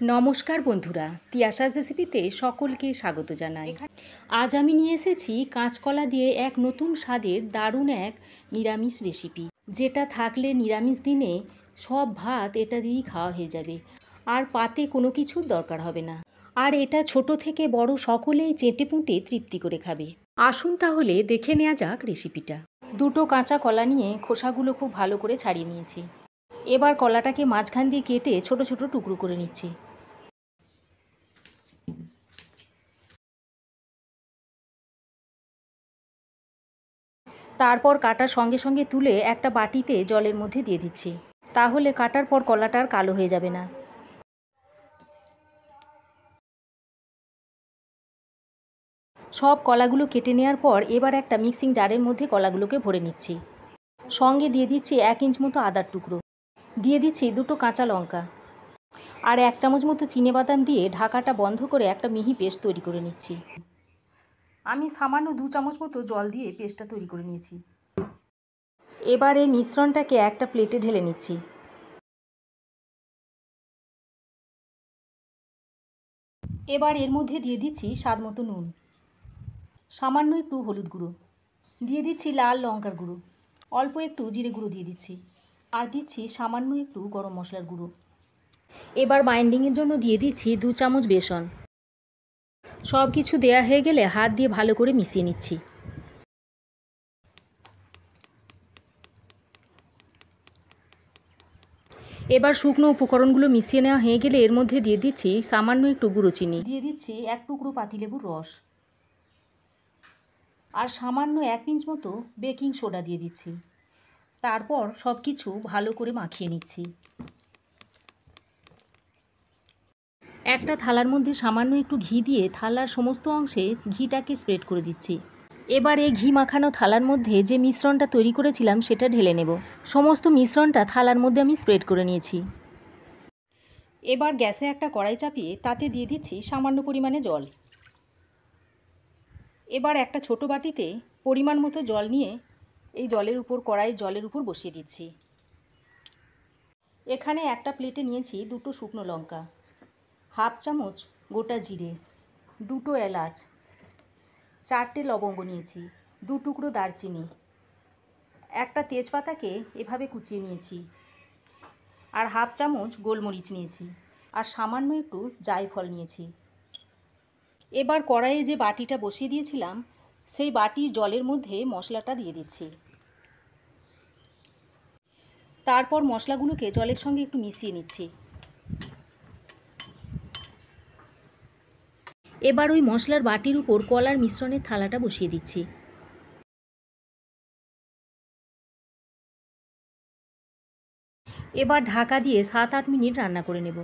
নমস্কার বন্ধুরা, তিয়াশাস রেসিপিতে সকলকে স্বাগত জানাই। আজ আমি নিয়ে এসেছি কাঁচকলা দিয়ে এক নতুন স্বাদের দারুণ এক নিরামিষ রেসিপি, যেটা থাকলে নিরামিষ দিনে সব ভাত এটা দিয়েই খাওয়া হয়ে যাবে, আর পাতে কোনো কিছুর দরকার হবে না। আর এটা ছোট থেকে বড় সকলেই চেটে পুঁটে তৃপ্তি করে খাবে। আসুন তাহলে দেখে নেওয়া যাক রেসিপিটা। দুটো কাঁচা কলা নিয়ে খোসাগুলো খুব ভালো করে ছাড়িয়ে নিয়েছি। এবার কলাটাকে মাঝখান দিয়ে কেটে ছোট ছোট টুকরো করে নিচ্ছি। তারপর কাটার সঙ্গে সঙ্গে তুলে একটা বাটিতে জলের মধ্যে দিয়ে দিচ্ছি, তাহলে কাটার পর কলাটা আর কালো হয়ে যাবে না। সব কলাগুলো কেটে নেওয়ার পর এবার একটা মিক্সিং জারের মধ্যে কলাগুলোকে ভরে নিচ্ছি। সঙ্গে দিয়ে দিচ্ছি 1 ইঞ্চ মতো আদার টুকরো, দিয়ে দিচ্ছি দুটো কাঁচা লঙ্কা, আর 1 চামচ মতো চিনেবাদাম দিয়ে ঢাকাটা বন্ধ করে একটা মিহি পেস্ট তৈরি করে নিচ্ছি। আমি সামান্য 2 চামচ মতো জল দিয়ে পেস্টটা তৈরি করে নিয়েছি। এবার এই মিশ্রণটাকে একটা প্লেটে ঢেলে নিচ্ছি। এবার এর মধ্যে দিয়ে দিচ্ছি স্বাদ মতো নুন, সামান্য একটু হলুদ গুঁড়ো, দিয়ে দিচ্ছি লাল লঙ্কার গুঁড়ো, অল্প একটু জিরে গুঁড়ো দিয়ে দিচ্ছি, আর দিচ্ছি সামান্য একটু গরম মশলার গুঁড়ো। এবার বাইন্ডিংয়ের জন্য দিয়ে দিচ্ছি 2 চামচ বেসন। সব কিছু দেয়া হয়ে গেলে হাত দিয়ে ভালো করে মিশিয়ে নিচ্ছি। এবার শুকনো উপকরণগুলো মিশিয়ে নেওয়া হয়ে গেলে এর মধ্যে দিয়ে দিচ্ছি সামান্য একটু গুঁড়ো চিনি, দিয়ে দিচ্ছি 1 টুকরো পাতিলেবুর রস, আর সামান্য 1 পিঞ্চ মতো বেকিং সোডা দিয়ে দিচ্ছি। তারপর সব কিছু ভালো করে মাখিয়ে নিচ্ছি। একটা থালার মধ্যে সামান্য একটু ঘি দিয়ে থালার সমস্ত অংশে ঘিটাকে স্প্রেড করে দিচ্ছি। এবার এই ঘি মাখানো থালার মধ্যে যে মিশ্রণটা তৈরি করেছিলাম সেটা ঢেলে নেব। সমস্ত মিশ্রণটা থালার মধ্যে আমি স্প্রেড করে নিয়েছি। এবার গ্যাসে একটা কড়াই চাপিয়ে তাতে দিয়ে দিচ্ছি সামান্য পরিমাণে জল। এবার একটা ছোট বাটিতে পরিমাণ মতো জল নিয়ে এই জলের উপর কড়াইয়ের জলের উপর বসিয়ে দিচ্ছি। এখানে একটা প্লেটে নিয়েছি দুটো শুকনো লঙ্কা, 1/2 চামচ গোটা জিরে, দুটো এলাচ, 4টে লবঙ্গ নিয়েছি, 2 টুকরো দারচিনি, একটা তেজপাতাকে এভাবে কুচিয়ে নিয়েছি, আর 1/2 চামচ গোলমরিচ নিয়েছি, আর সামান্য একটু জায়ফল নিয়েছি। এবার কড়াইয়ে যে বাটিটা বসিয়ে দিয়েছিলাম সেই বাটির জলের মধ্যে মশলাটা দিয়ে দিচ্ছি। তারপর মশলাগুলোকে জলের সঙ্গে একটু মিশিয়ে নিচ্ছি। এবার ওই মশলার বাটির উপর কলার মিশ্রণের থালাটা বসিয়ে দিচ্ছি। এবার ঢাকা দিয়ে 7-8 মিনিট রান্না করে নেব।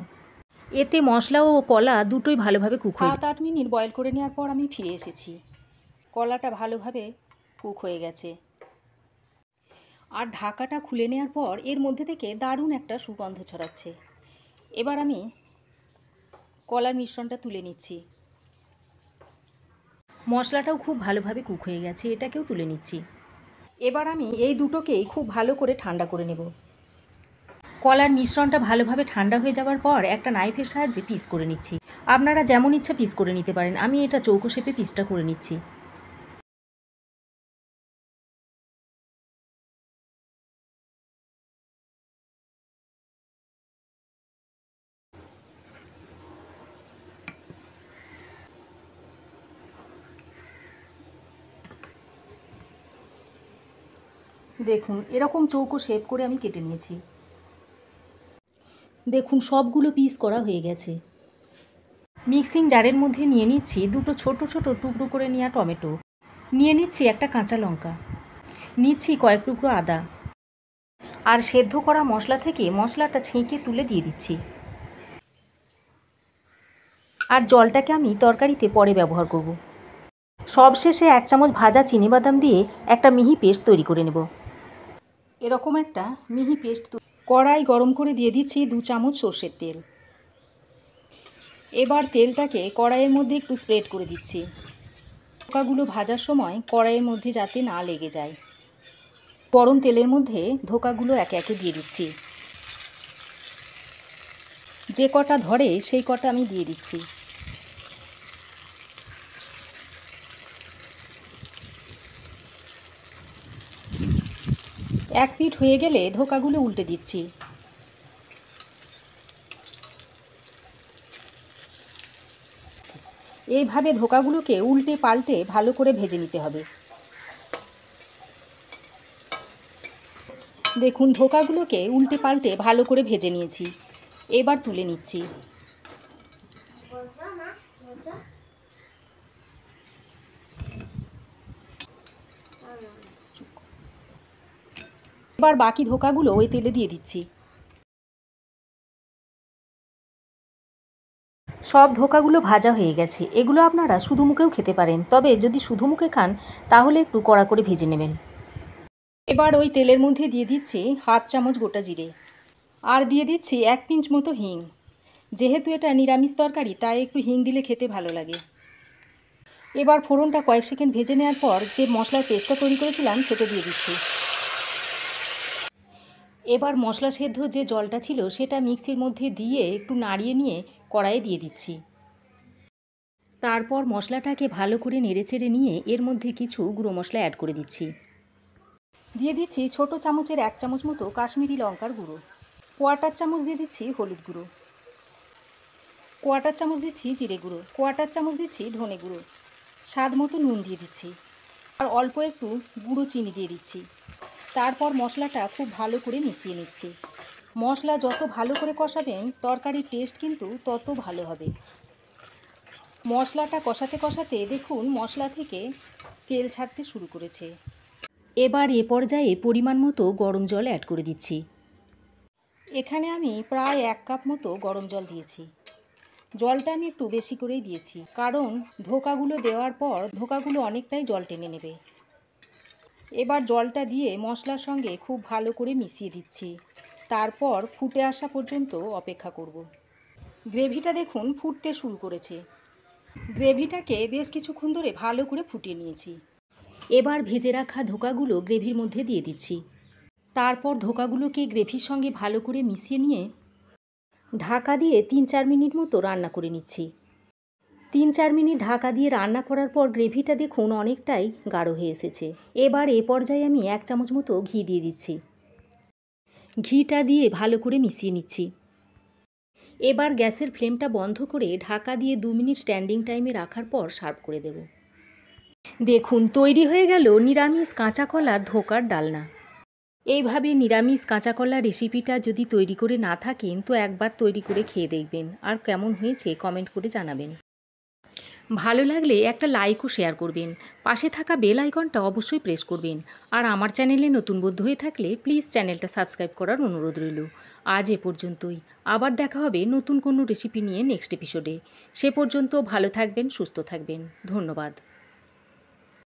এতে মশলা ও কলা দুটোই ভালোভাবে কুক হয়ে 7-8 মিনিট বয়েল করে নেওয়ার পর আমি ফিরে এসেছি। কলাটা ভালোভাবে কুক হয়ে গেছে, আর ঢাকাটা খুলে নেওয়ার পর এর মধ্যে থেকে দারুণ একটা সুগন্ধ ছড়াচ্ছে। এবার আমি কলার মিশ্রণটা তুলে নিচ্ছি। মশলাটাও খুব ভালোভাবে কুক হয়ে গেছে, এটাকেও তুলে নিচ্ছি। এবার আমি এই দুটোকেই খুব ভালো করে ঠান্ডা করে নেব। কলার মিশ্রণটা ভালোভাবে ঠান্ডা হয়ে যাওয়ার পর একটা নাইফের সাহায্যে পিস করে নিচ্ছি। আপনারা যেমন ইচ্ছা পিস করে নিতে পারেন, আমি এটা চৌকো শেপে পিসটা করে নিচ্ছি। দেখুন এরকম চৌকো শেপ করে আমি কেটে নিয়েছি। দেখুন সবগুলো পিস করা হয়ে গেছে। মিক্সিং জারের মধ্যে নিয়ে নিচ্ছি দুটো ছোট ছোট টুকরো করে নেওয়া টমেটো, নিয়ে নিচ্ছি একটা কাঁচা লঙ্কা, নিচ্ছি কয়েক টুকরো আদা, আর সেদ্ধ করা মশলা থেকে মশলাটা ছেঁকে তুলে দিয়ে দিচ্ছি। আর জলটাকে আমি তরকারিতে পরে ব্যবহার করব। সবশেষে 1 চামচ ভাজা চিনিবাদাম দিয়ে একটা মিহি পেস্ট তৈরি করে নেব। এরকম একটা মিহি পেস্ট কড়াই গরম করে দিয়ে দিচ্ছি 2 চামচ সর্ষের তেল। এবার তেলটাকে কড়াইয়ের মধ্যে একটু স্প্রেড করে দিচ্ছি। ধোকাগুলো ভাজার সময় কড়াইয়ের মধ্যে যাতে না লেগে যায়। গরম তেলের মধ্যে ধোকাগুলো একে একে দিয়ে দিচ্ছি। যে কটা ধরে সেই কটা আমি দিয়ে দিচ্ছি। এক পিঠ হয়ে গেলে ধোকাগুলো উল্টে দিচ্ছি। এইভাবে ধোকাগুলোকে উল্টে পাল্টে ভালো করে ভেজে নিতে হবে। দেখুন ধোকাগুলোকে উল্টে পাল্টে ভালো করে ভেজে নিয়েছি। এবার তুলে নিচ্ছি। এবার বাকি ধোকাগুলো ওই তেলে দিয়ে দিচ্ছি। সব ধোকাগুলো ভাজা হয়ে গেছে। এগুলো আপনারা শুধু মুখেও খেতে পারেন, তবে যদি শুধু মুখে খান তাহলে একটু কড়া করে ভেজে নেবেন। এবার ওই তেলের মধ্যে দিয়ে দিচ্ছি হাফ চামচ গোটা জিরে, আর দিয়ে দিচ্ছি 1 পিঞ্চ মতো হিং। যেহেতু এটা নিরামিষ তরকারি তাই একটু হিং দিলে খেতে ভালো লাগে। এবার ফোড়নটা কয়েক সেকেন্ড ভেজে নেওয়ার পর যে মশলার পেস্টটা তৈরি করেছিলাম সেটা দিয়ে দিচ্ছি। এবার মশলা সেদ্ধ যে জলটা ছিল সেটা মিক্সির মধ্যে দিয়ে একটু নাড়িয়ে নিয়ে কড়াইয়ে দিয়ে দিচ্ছি। তারপর মশলাটাকে ভালো করে নেড়েচেড়ে নিয়ে এর মধ্যে কিছু গুঁড়ো মশলা অ্যাড করে দিচ্ছি। দিয়ে দিচ্ছি ছোটো চামচের 1 চামচ মতো কাশ্মীরি লঙ্কার গুঁড়ো, 1/4 চামচ দিয়ে দিচ্ছি হলুদ গুঁড়ো, 1/4 চামচ দিচ্ছি জিরে গুঁড়ো, 1/4 চামচ দিচ্ছি ধনে গুঁড়ো, স্বাদ মতো নুন দিয়ে দিচ্ছি, আর অল্প একটু গুঁড়ো চিনি দিয়ে দিচ্ছি। তারপর মশলাটা খুব ভালো করে মিশিয়ে নিচ্ছি। মশলা যত ভালো করে কষাবেন তরকারির টেস্ট কিন্তু তত ভালো হবে। মশলাটা কষাতে কষাতে দেখুন মশলা থেকে তেল ছাড়তে শুরু করেছে। এবার এ পর্যায়ে পরিমাণ মতো গরম জল অ্যাড করে দিচ্ছি। এখানে আমি প্রায় 1 কাপ মতো গরম জল দিয়েছি। জলটা আমি একটু বেশি করেই দিয়েছি, কারণ ধোকাগুলো দেওয়ার পর ধোকাগুলো অনেকটাই জল টেনে নেবে। এবার জলটা দিয়ে মশলার সঙ্গে খুব ভালো করে মিশিয়ে দিচ্ছি। তারপর ফুটে আসা পর্যন্ত অপেক্ষা করব। গ্রেভিটা দেখুন ফুটতে শুরু করেছে। গ্রেভিটাকে বেশ কিছুক্ষণ ধরে ভালো করে ফুটিয়ে নিয়েছি। এবার ভেজে রাখা ধোকাগুলো গ্রেভির মধ্যে দিয়ে দিচ্ছি। তারপর ধোকাগুলোকে গ্রেভির সঙ্গে ভালো করে মিশিয়ে নিয়ে ঢাকা দিয়ে 3-4 মিনিট মতো রান্না করে নিচ্ছি। 3-4 মিনিট ঢাকা দিয়ে রান্না করার পর গ্রেভিটা দেখুন অনেকটাই গাঢ় হয়ে এসেছে। এবার এ পর্যায়ে আমি 1 চামচ মতো ঘি দিয়ে দিচ্ছি। ঘিটা দিয়ে ভালো করে মিশিয়ে নিচ্ছি। এবার গ্যাসের ফ্লেমটা বন্ধ করে ঢাকা দিয়ে 2 মিনিট স্ট্যান্ডিং টাইমে রাখার পর সার্ভ করে দেব। দেখুন তৈরি হয়ে গেল নিরামিষ কাঁচা কলার ধোকার ডালনা। এইভাবে নিরামিষ কাঁচা কলার রেসিপিটা যদি তৈরি করে না থাকেন তো একবার তৈরি করে খেয়ে দেখবেন, আর কেমন হয়েছে কমেন্ট করে জানাবেন। ভালো লাগলে একটা লাইক ও শেয়ার করবেন। পাশে থাকা বেল আইকনটা অবশ্যই প্রেস করবেন। আর আমার চ্যানেলে নতুন বন্ধু হয়ে থাকলে প্লিজ চ্যানেলটা সাবস্ক্রাইব করার অনুরোধ রইল। আজ এ পর্যন্তই। আবার দেখা হবে নতুন কোনো রেসিপি নিয়ে নেক্সট এপিসোডে। সে পর্যন্ত ভালো থাকবেন, সুস্থ থাকবেন। ধন্যবাদ।